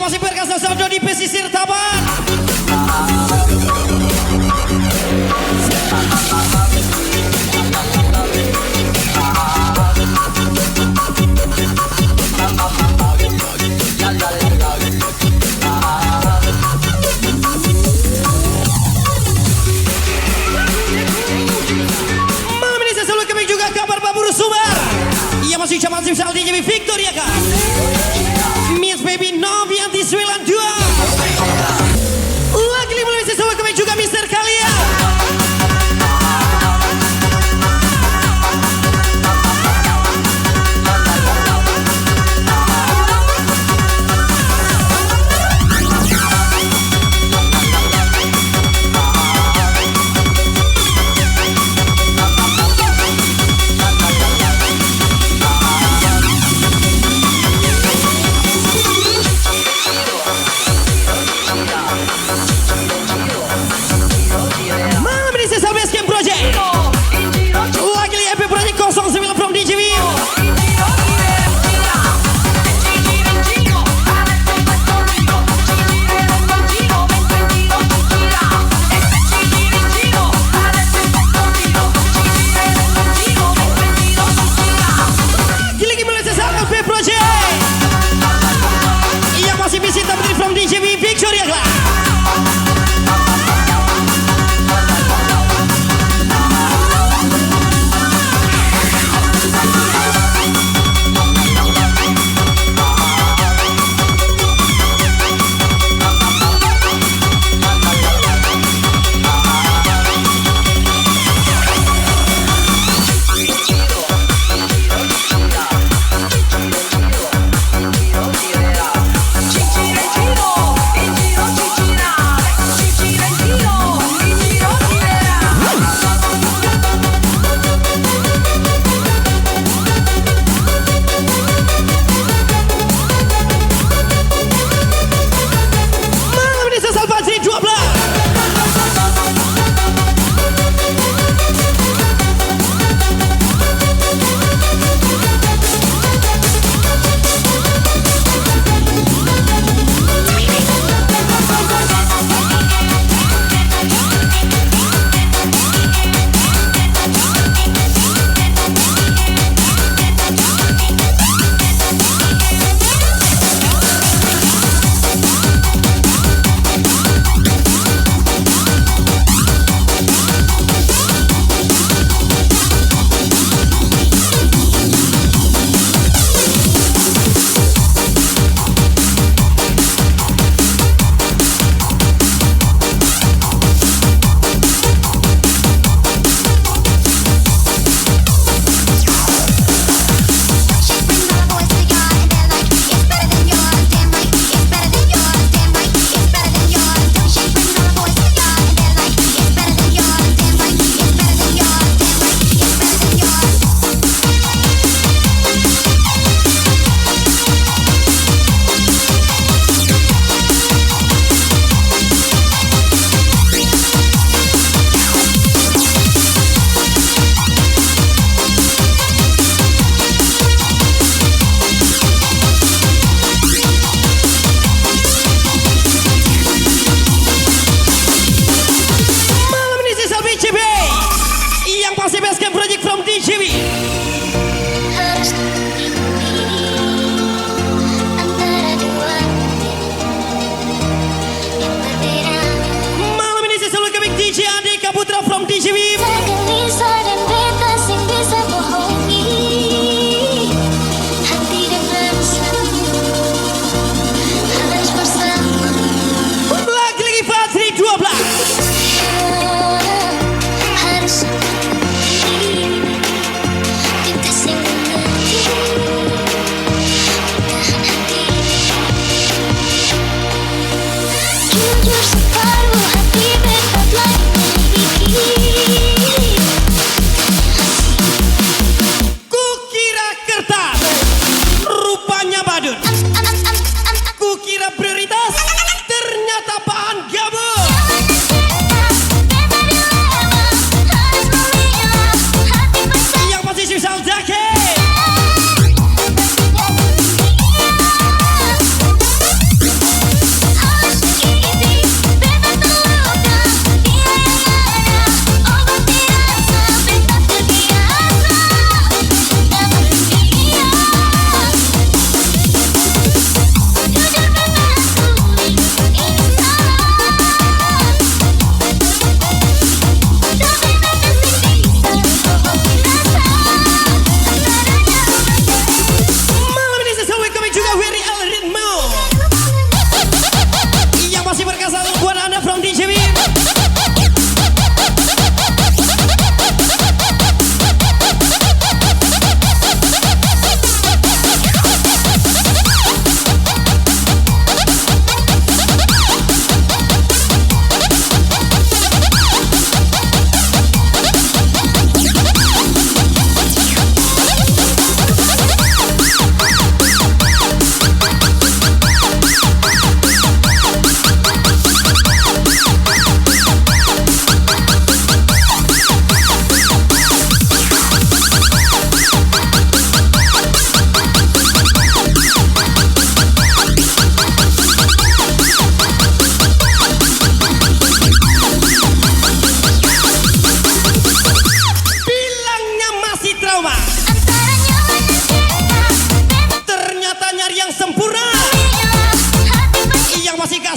masih berkasa saldo di pesisir Taban. Malam ini saya selalu kami juga kabar Baburu Sumber. Ia masih cuma sal di JB Victoria kah? Miss Baby Novianti 92. Lagi mulai saya selalu kami juga Mister Kalian.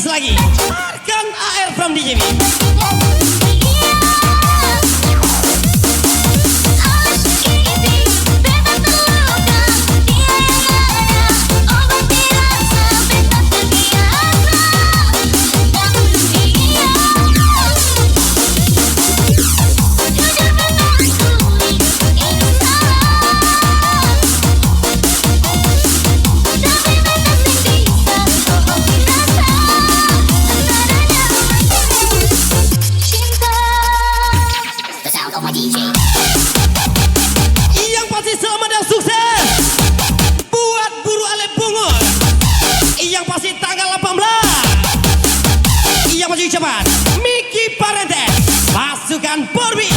lagi. Arkan AR from DJB. Yang pasti selamat dan sukses buat Buru Ale Bungur. Yang pasti tanggal 18. Yang masih cepat Miki Parentes, pasukan Borbi.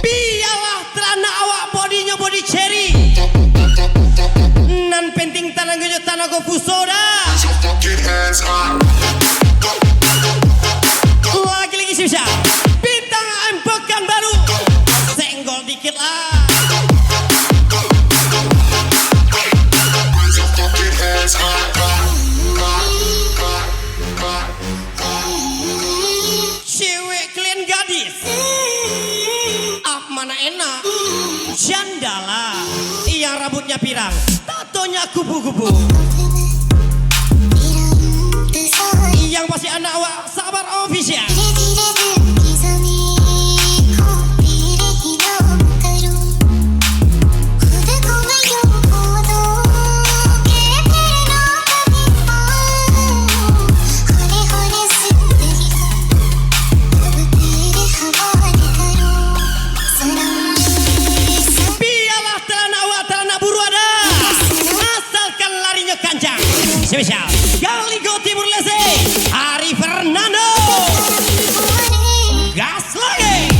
Biarlah terana awak bodinya body cherry. Nan penting tanah gejo tanah go fusoda. Lagi-lagi susah. Bintang empokan baru. Senggol dikit lah. Cewek kalian gadis. Mana enak. Jandala yang rambutnya pirang, tatonya kupu-kupu. Yang pasti anak awak sabar official. Spesial Galigo Timur Leste, Hari Fernando. Gas lagi.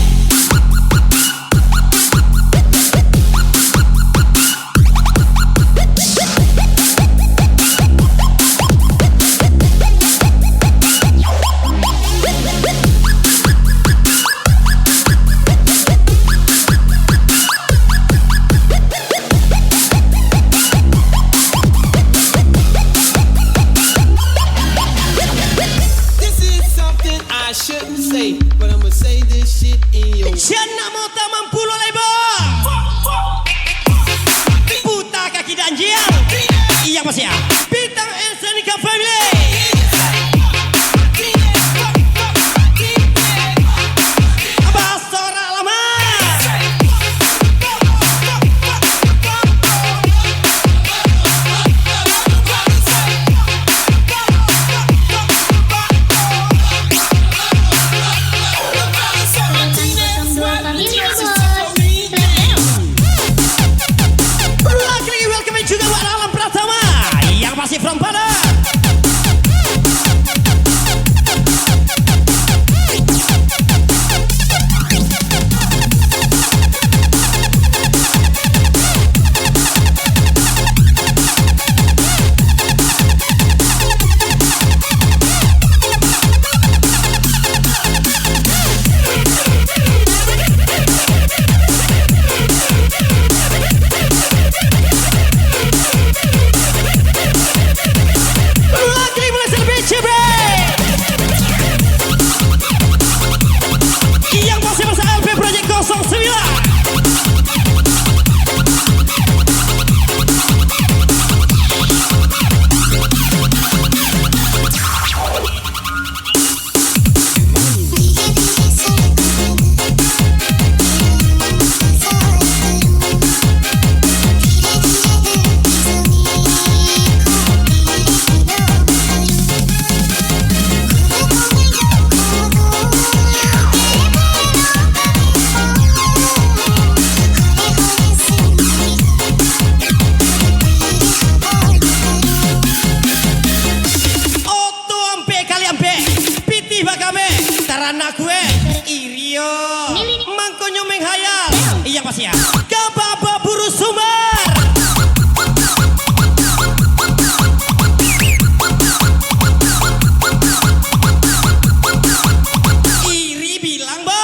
masih ya Bintang Estenika Family. Basora Lama. Lagi welcome juga buat Alam Pratama yang masih from Padang. Yang masih bersama LP Project 09. Anak gue Irio Mangkonyo menghayal. Iya pasti ya Kababa Buru Sumbar. Iri bilang bang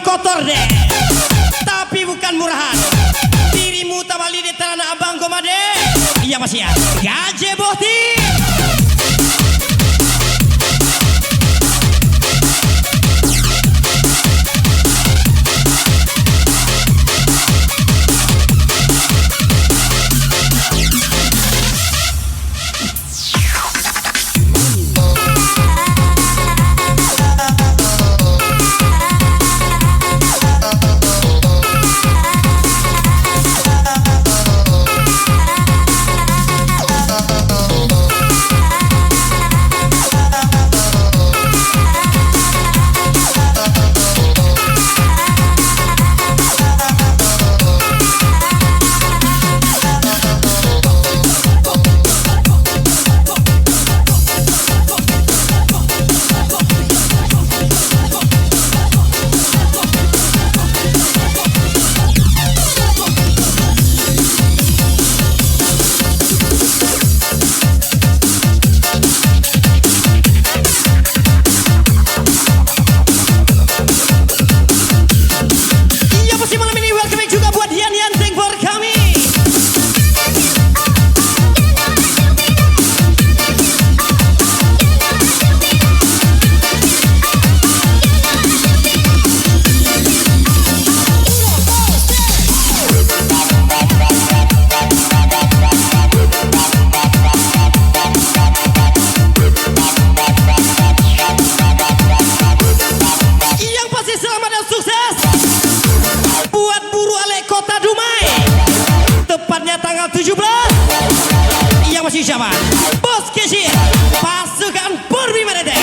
kotor deh, tapi bukan murahan. Dirimu tabali di tanah abang komade. Iya masih ya Gaje Boti. Yang masih siapa? Bos Kecil Pasukan Purbi Manede.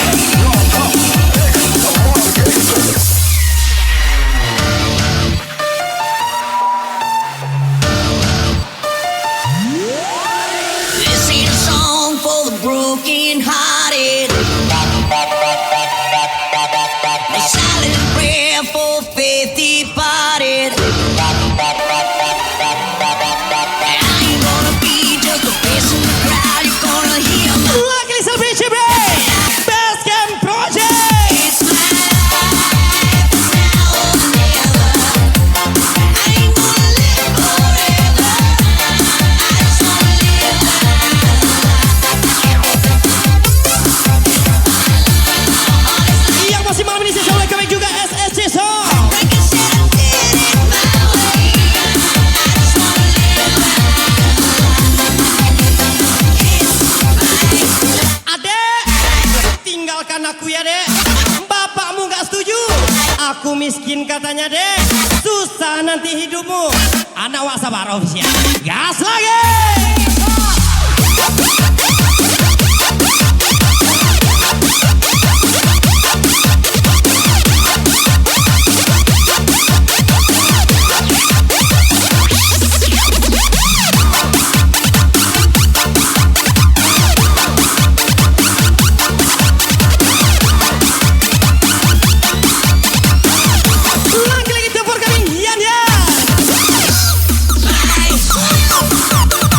This is a song for the broken hearted. A silent prayer for faith departed. I ain't gonna be just a face in the crowd. You're gonna miskin katanya deh, susah nanti hidupmu. Anak wak sabar official. Gas lagi. Bye.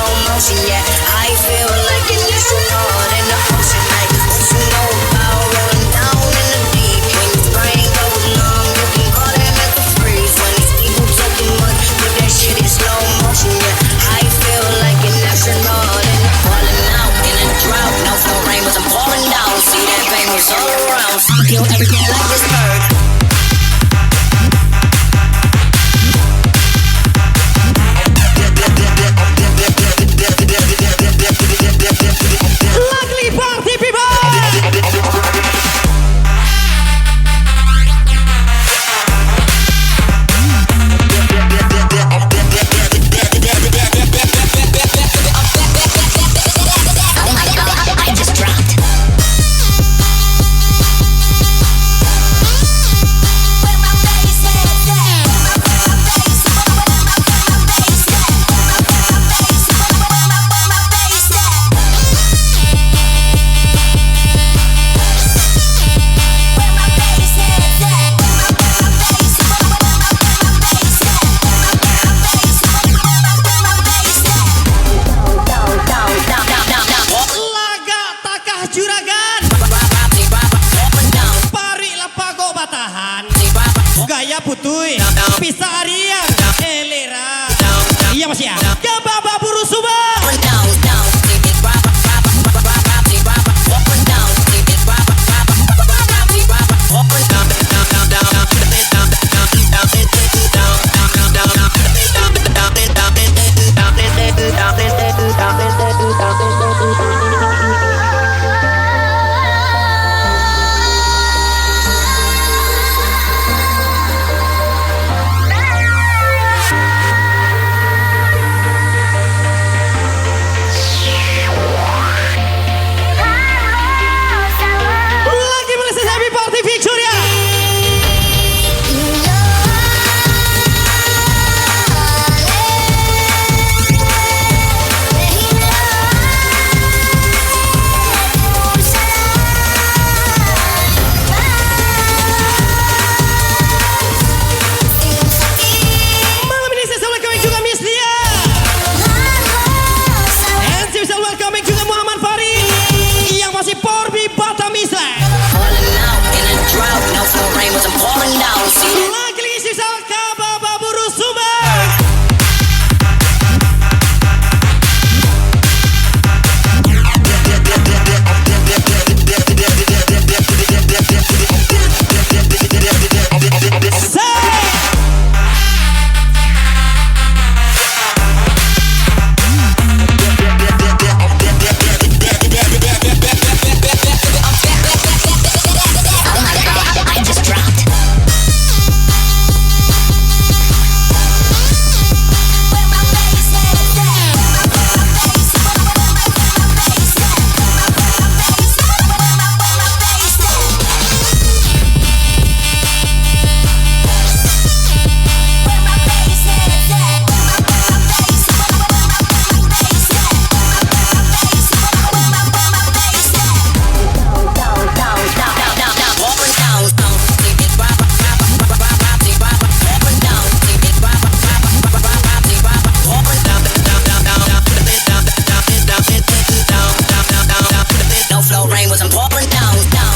slow motion, yeah. I feel like an astronaut in the ocean. Like, what you know about rolling down in the deep? When your brain goes numb, you can call that like a freeze. When these people talking much, but that shit is slow motion, yeah. I feel like an astronaut and I'm falling out in a drought. No for rain, but I'm pouring down. See that pain was all around. I kill everything like this bird. Luckily party people. I just dropped. Laga takah juragan. Pari lapago batahan. Gaya putui. Pisa ariang. Elera. Iya mas ya. Kebaba buru subang. Lagi Malaysia Happy Party Victoria. Malam ini saya welcoming juga Miss Lia. And saya welcoming juga Muhammad Farid yang masih Porbi Batam Islam. Falling out in a drought. No for rain, but I'm pouring down. See Lagi sisa Kababa Buru Subang. I just dropped. No flow rain was I'm pouring down, down.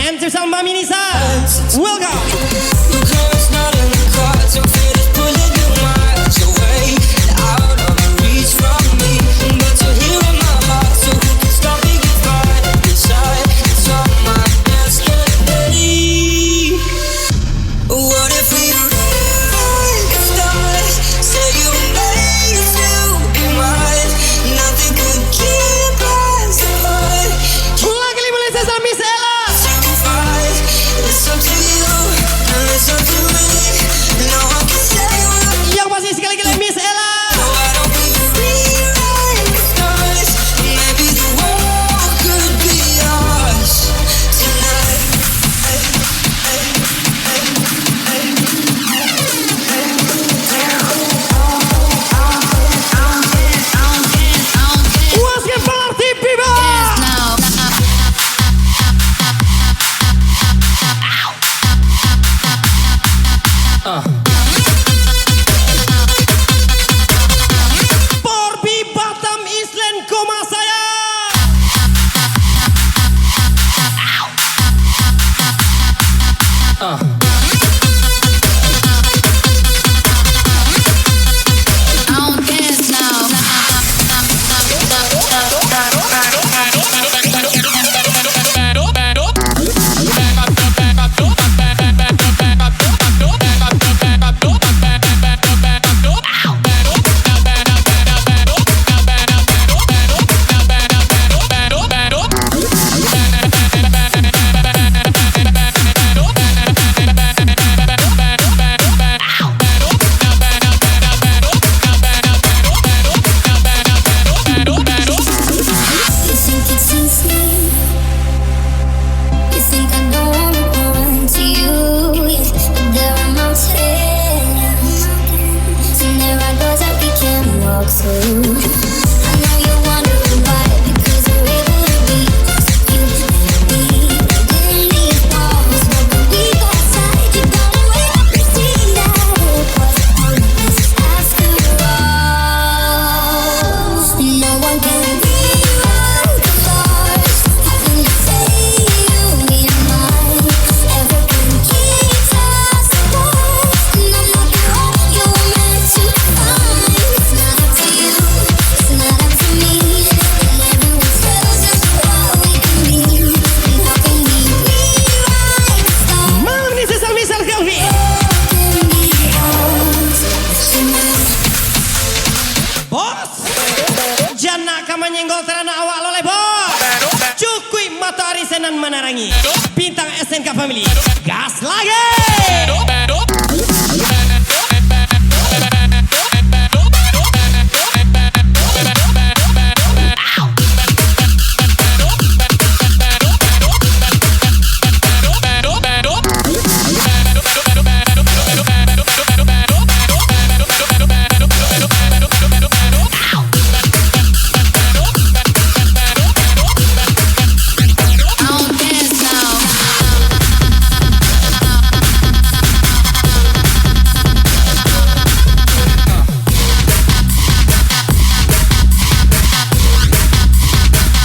MC Samba Minisa. Welcome. I know you're wondering why, because we're able to be you and me within these walls. But when we go outside, you're gonna really see that it wasn't pointless after all. No one can rewrite the stars. Nothing to say you need mine ever can keep us apart. And I'm not the one you were meant to find. It's not up to you, it's not up to me, and everyone tells us what we can be. And how can we rewrite the stars? Malam ini sesal misal Kelvin. Can be ours tonight. Bos, jana kama nyenggol terana awak loleh bos. Cukui mata arisenan menarangi. Bintang SNK Family, gas lagi. I'll dance now.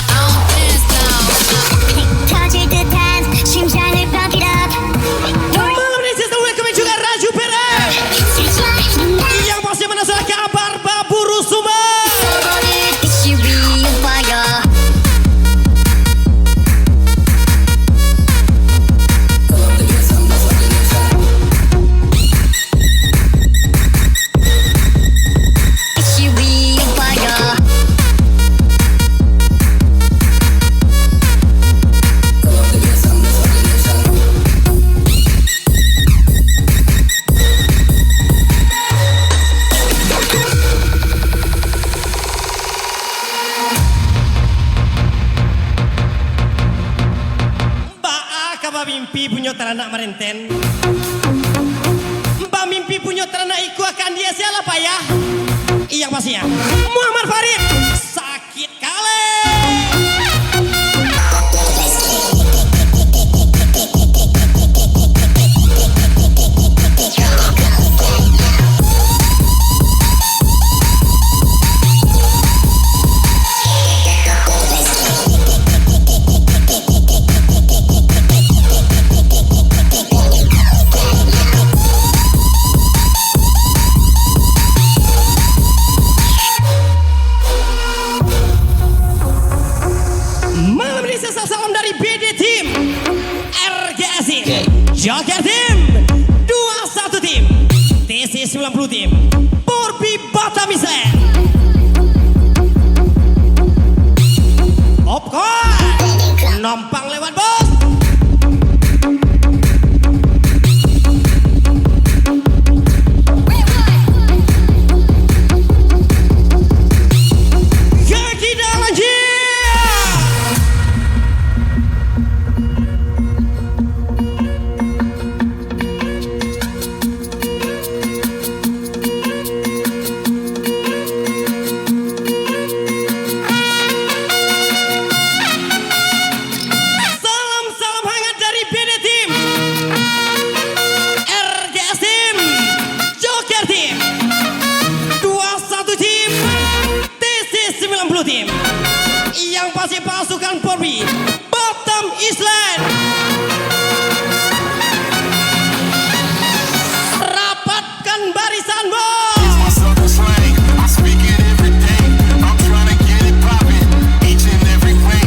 I'll dance now. 터질 듯한 심장을 pump it up. Malam ini sesal welcome juga Raju Perez. Yang pasti menasah kabar baburu sumber. This should be a fire. It should be a fire. Mbak Aka mimpi punya teranak merenten. Mbak mimpi punya teranak iku akan dia siapa ya? Yang pastinya Muhammad Farid sakit kali. Malam ini sesal salam dari BD Team, RGS Joker Team, 21 Team, TC 90 Team, Porbi Batam Island, Popcorn, Nompang lewat bos. Kaki dalam Salam hangat dari BD Team, RGS Team, Joker Team, 21 Team, TC 90 Team. Yang pasti pasukan Porbi Batam Island. Rapatkan barisan bos. My southern slang, I speak it every day. I'm trying to get it poppin', each and every way.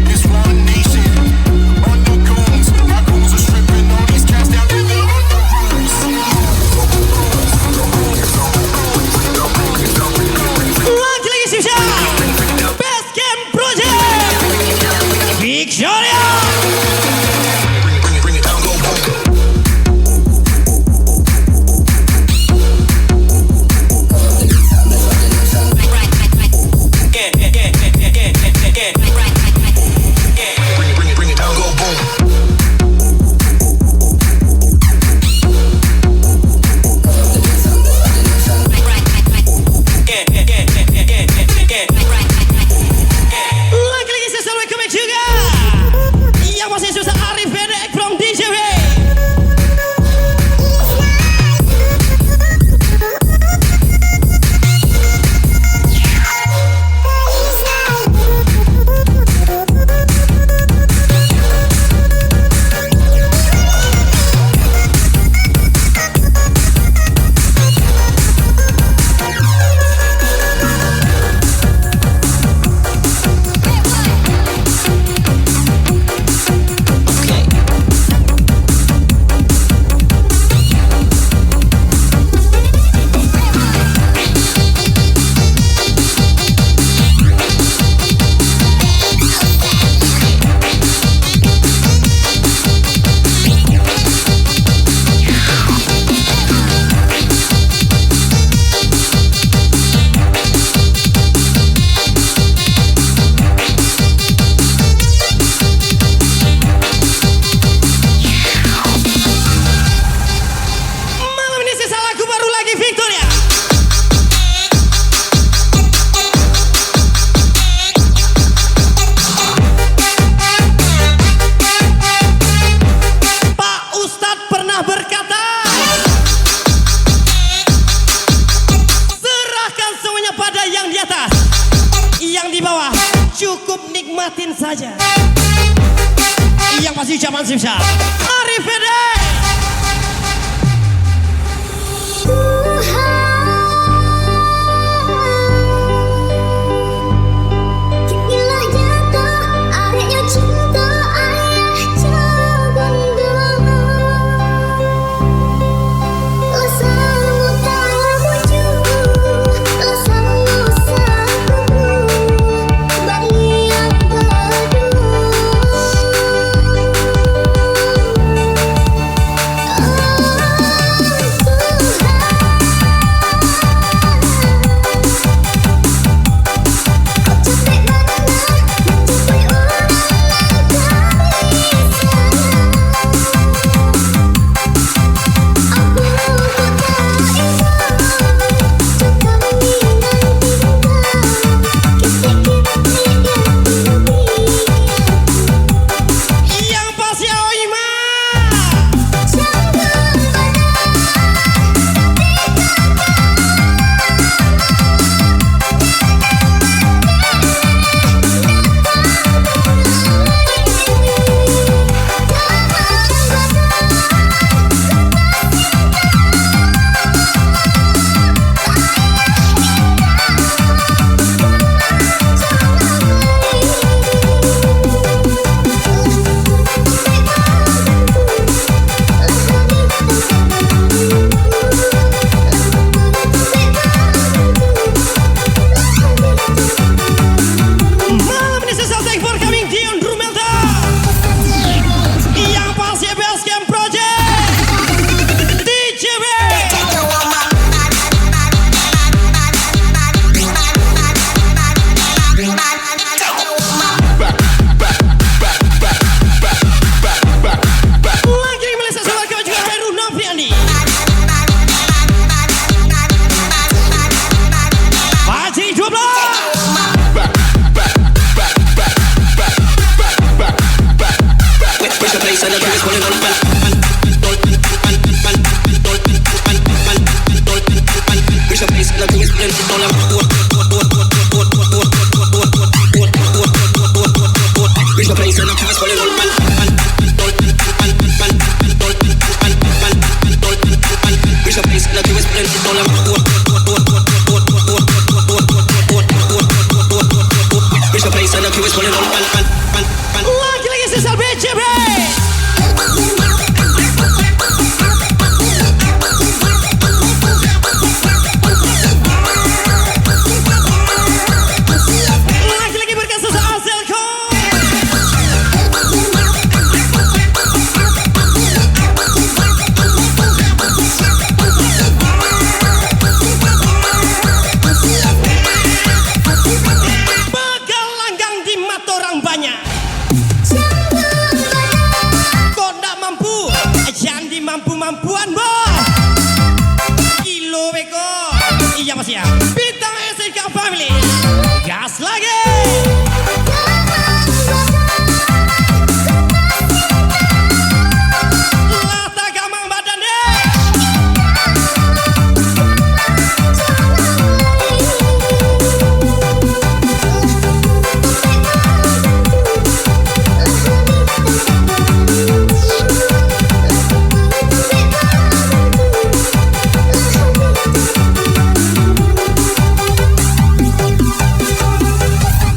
This one nation, under goons. My goons are stripping all these cats down in the underrooms. Lagi Shisha Best Camp Project Victoria. Bring it down, go boom. Bring it down, go boom. Lagi-lagi saya selalu comeback juga. Yang masih susah Arif Bedek from DJW. Cukup nikmatin saja. Yang pasti zaman simsa Arif Bedek. Lagi-lagi sesal BCB. Lagi-lagi berkasus Azelko. Bakal langgang di mata orang banyak. Gas lagi. Lata gamang badan deh.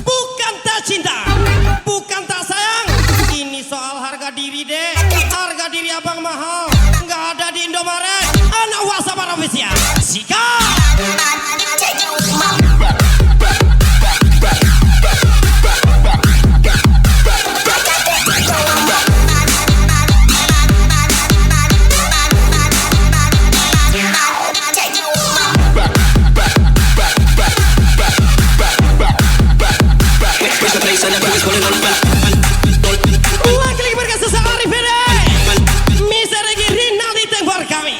Bukan tak cinta, bukan tak sayang. Ini soal harga diri deh. Harga diri abang mahal. Nggak ada di Indomaret. Anak wasa para ofisial. Sikap. Wakil berkasa sehari pede. Mr. Regi Rinaldi tengvar kami.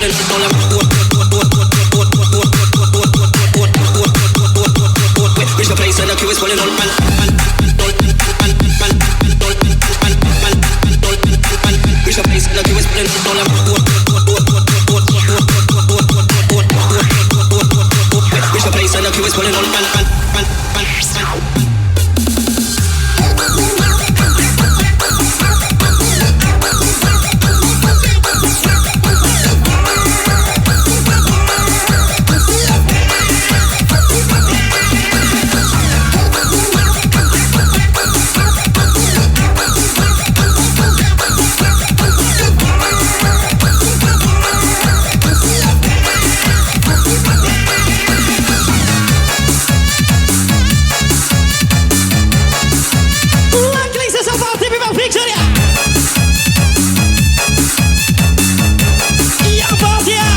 Wakil sesama TV Bang Victoria. Yang bahagia.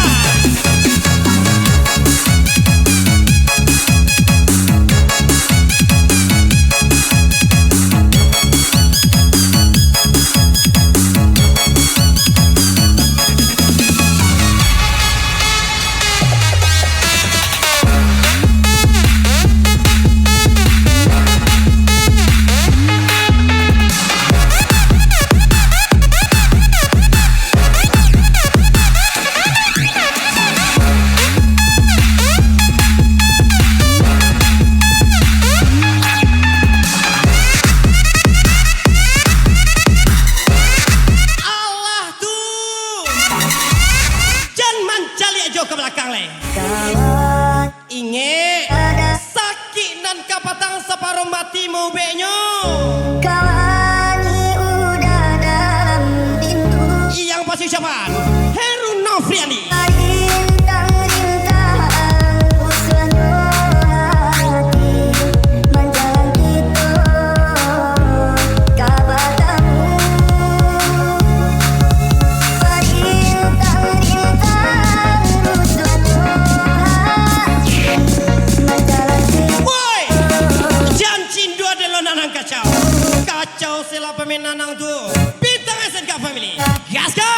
Allah tuh. Jangan mencali aja ke belakang le. Inge sakit dan kapatang separuh mati mau benyo. Yang pasti ucapan Heru Nofriani. Woi, jangan cindu ada lo nanang kacau. Kacau sila pemain nanang tuh. Bintang SNK Family. Gaskan.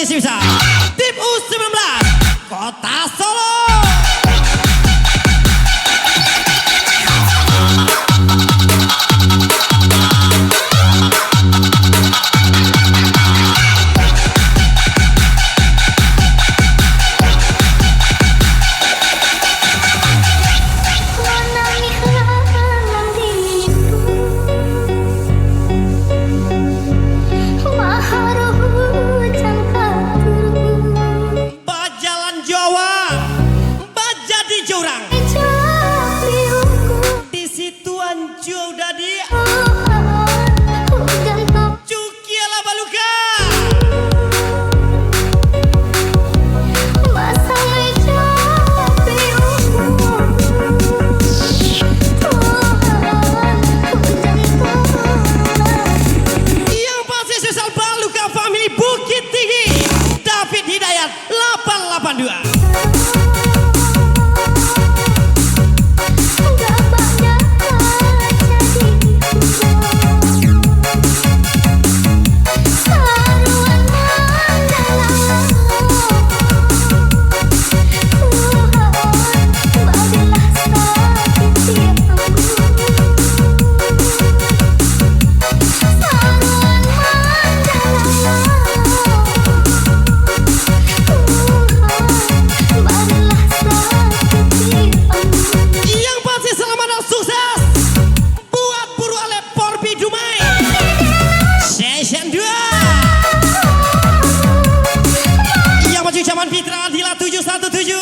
sisa tim U19 Kota Solo. Bajalan Jawa, baja di jurang, di situan jauh dadi, cukiala baluka. Yang pasti sesal baluka family Bukit Tinggi, David Hidayat 882. Yang pasti selamat dan sukses buat Buru Ale Porbi Dumai Session 2. Yang maju zaman Fitra Adila 717.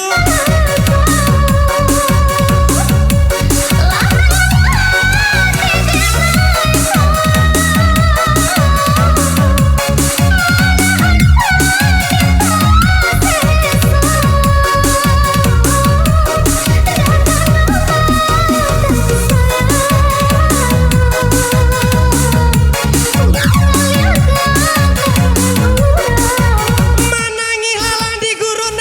Menangi lalang di gurun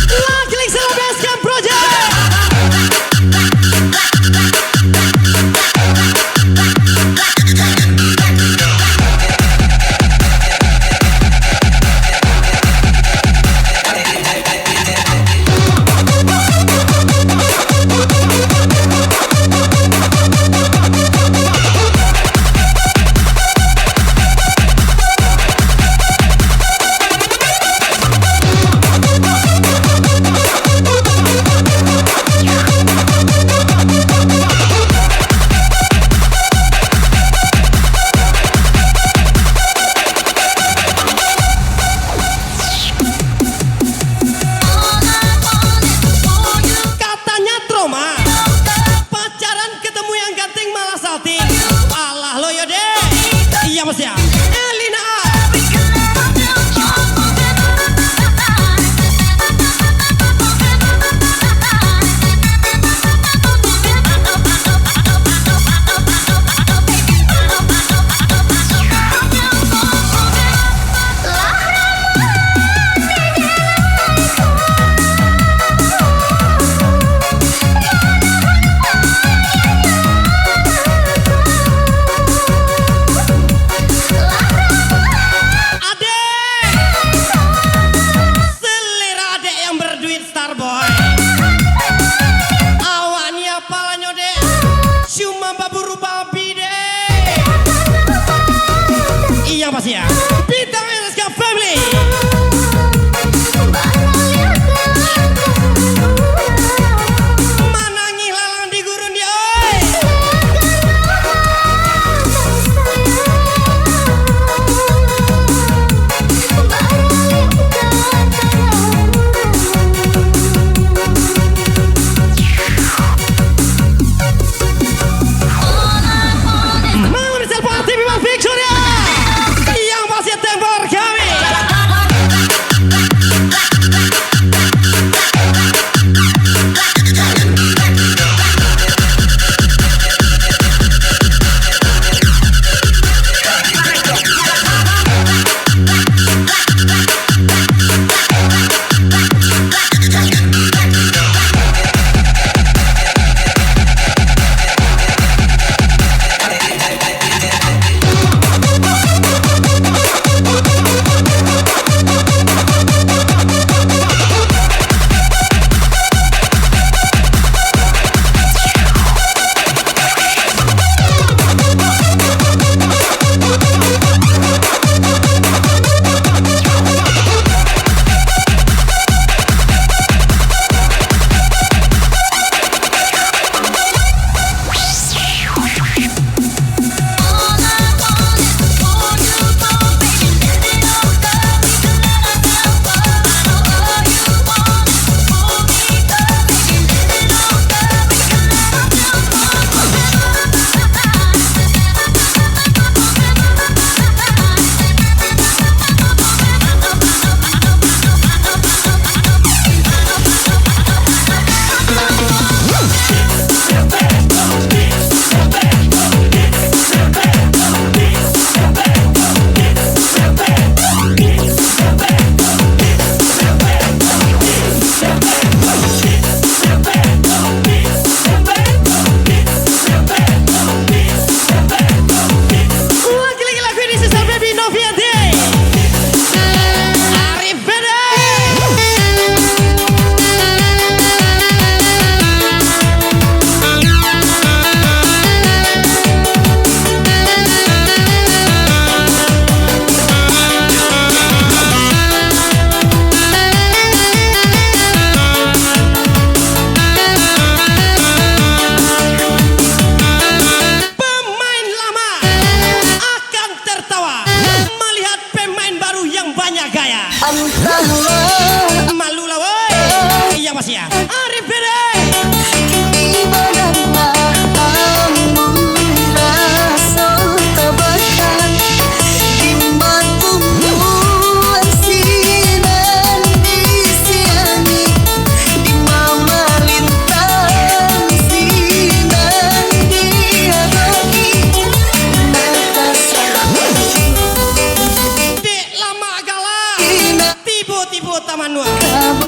Lagi Celebeskan Project. Katanya trauma, pacaran ketemu yang ganteng malah salting. Allah lo ya deh. Iya mas ya. Elina. Pasti ya. Bintang SK Family. Manangi lalang di gurun dia. Malam di Selpa TV Victoria. Entahlah Malu lah woi. Iya Mas ya. Arif Bede. di mana kamu rasa tebakan di matumu sinan disiani di mama lintang sinan diadoki Dek lama galak. Tiba-tiba taman nuan.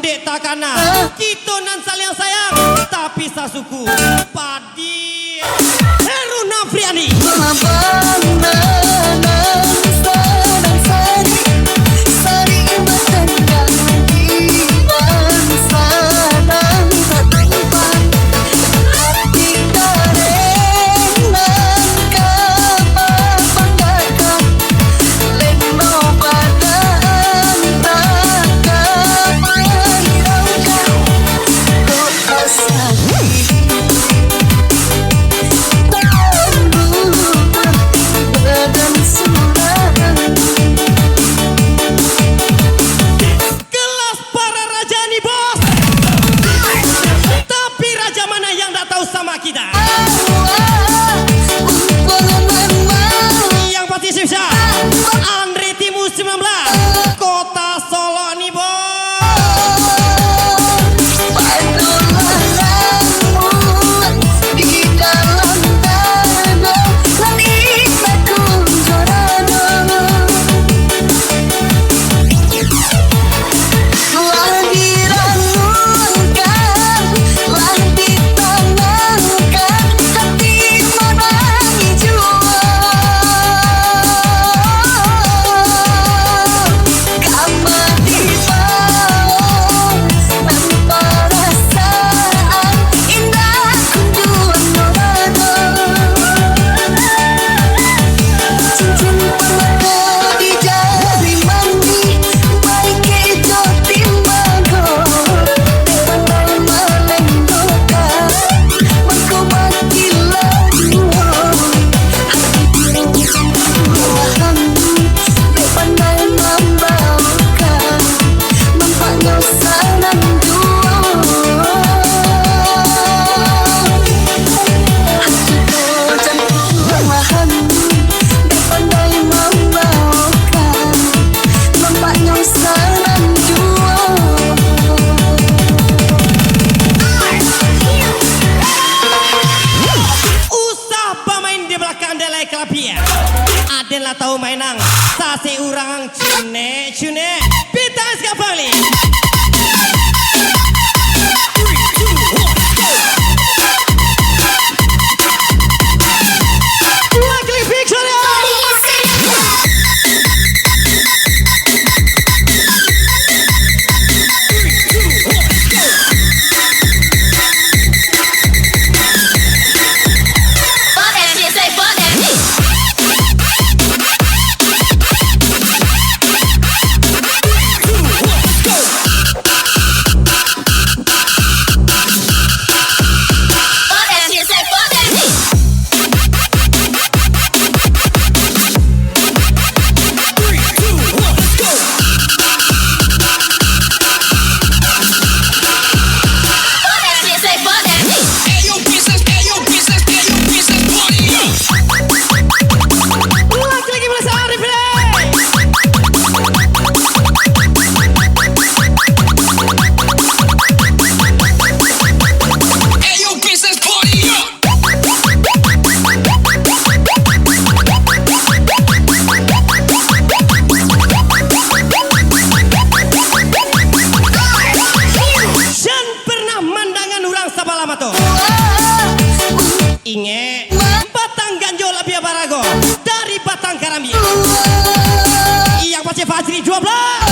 Dek takana. Kita nan saling sayang. Tapi sasuku. Padi. Heru Nafriani. Kelas para raja nih bos. Tapi raja mana yang tak tahu sama kita? Yang pasti Sifsa Andre Timu 19 Kota Solo nih bos. Adenlah tahu mainang sase urang cune pita skapali. Luckily Victoria. Inge Batang Ganjol Abia Barago dari Batang Karambia. Yang pasti Fajri 12.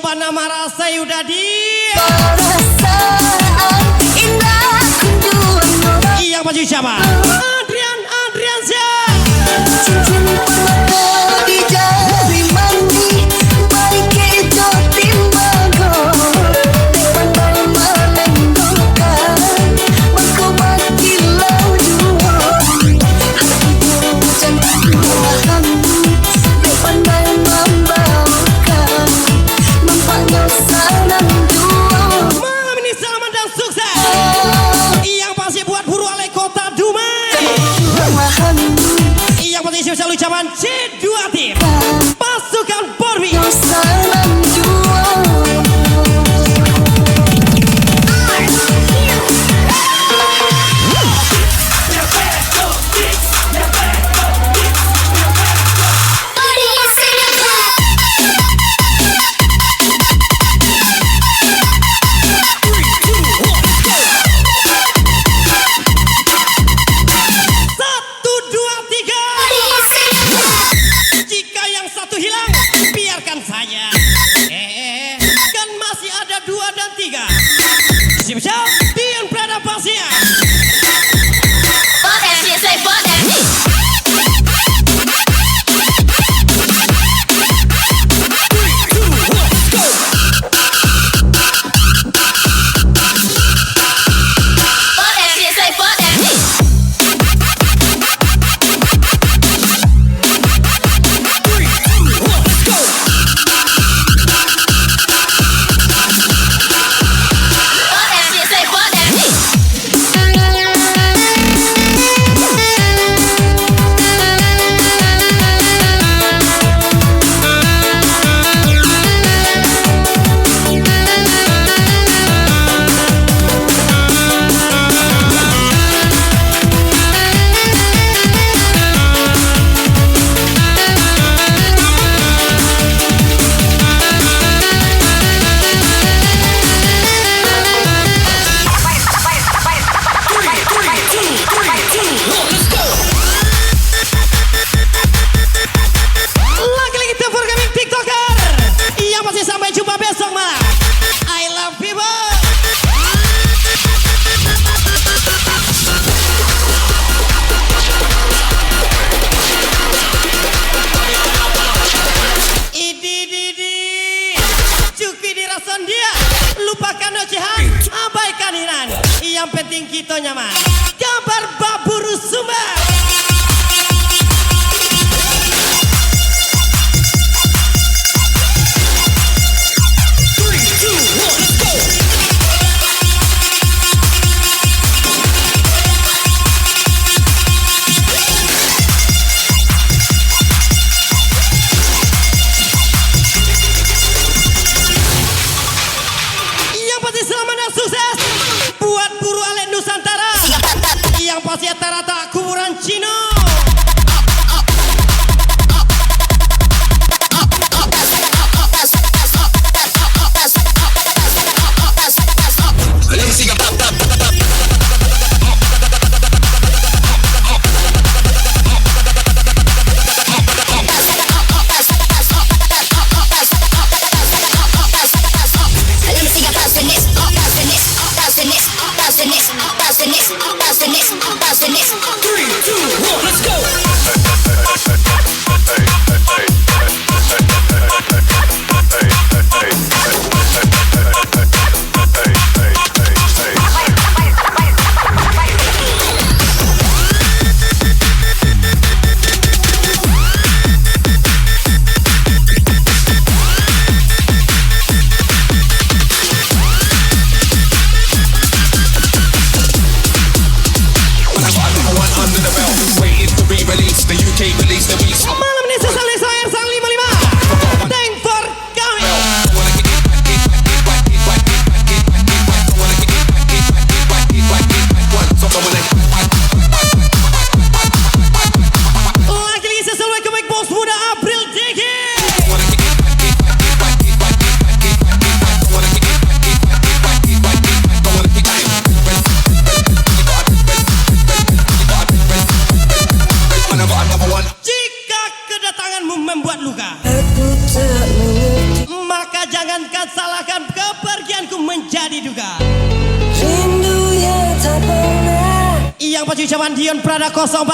Panama rasa udah dia. Perasaan indah kunjungan orang. Yang maju siapa? Adrian siapa? Cincin permata di jari mani, baik kejo timbago. Pandai melenggokan, mengkomat kilau jua. Hatiku cantik memahami, pandai membawakan, nampaknya senang jua. Malam ini selamat dan sukses. Yang pasti buat buru alay kota Dumai. Yang pasti spesial ucapan C2 tim pasukan Borbi. Senang jua. Satu, dua, tiga. Jika yang satu hilang, biarkan saja. Kan masih ada 2 dan 3. Siap-siap, Dian Prada Pasia. Fuck that shit, say fuck that shit. Fuck that shit, say fuck that shit. Fuck that shit, say fuck that shit. Lagi-lagi tempur kami TikToker. Yang masih sampai jumpa besok malam. I love people. Idi. Cukup dirason dia. Lupakan ocehan. Abaikan hiran. Yang penting kita nyaman. Gambar baburu sumber. Yang pasti selamat dan sukses buat buru alek Nusantara. Yang pasti rata-rata kuburan baju zaman Dion Prada 04.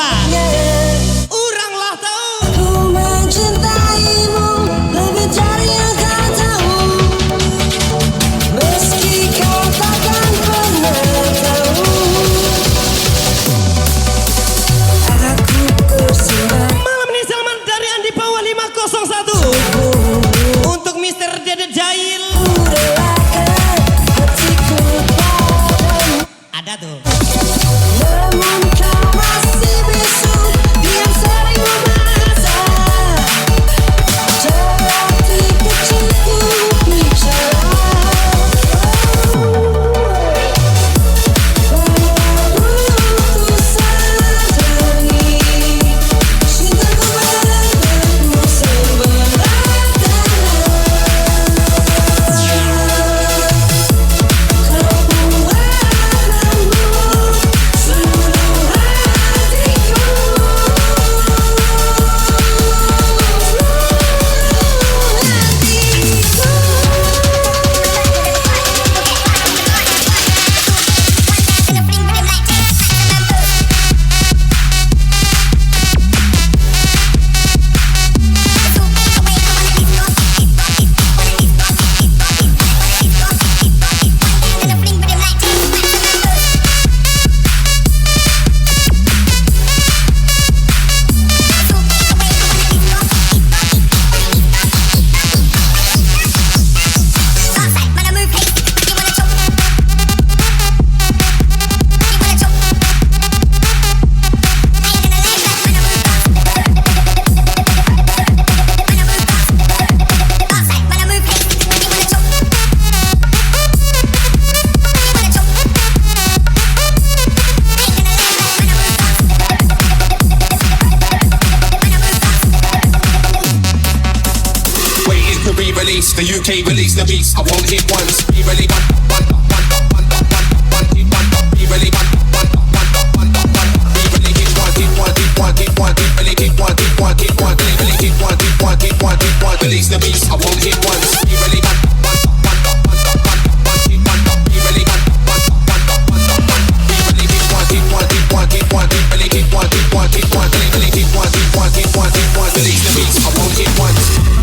Uranglah tahu. Ku mencintaimu lebih dari yang kau tahu. Meski kau takkan pernah tahu. Aku bersinar Malam ini selamat dari Andi Pawa 501. Untuk Mr. Dede Jail. relakan hatiku padamu. Ada tuh. Namun kau masih bisu, diam sering memaksa. Hati kecilku bicara. Baru ku sadari, cintaku padamu seberat kau buat seluruh hatiku. Waiting to re-release. The UK release the beats. I won't hit once. Re-release Re-release Release the beats. I won't hit once. Release the beats. I won't hit once.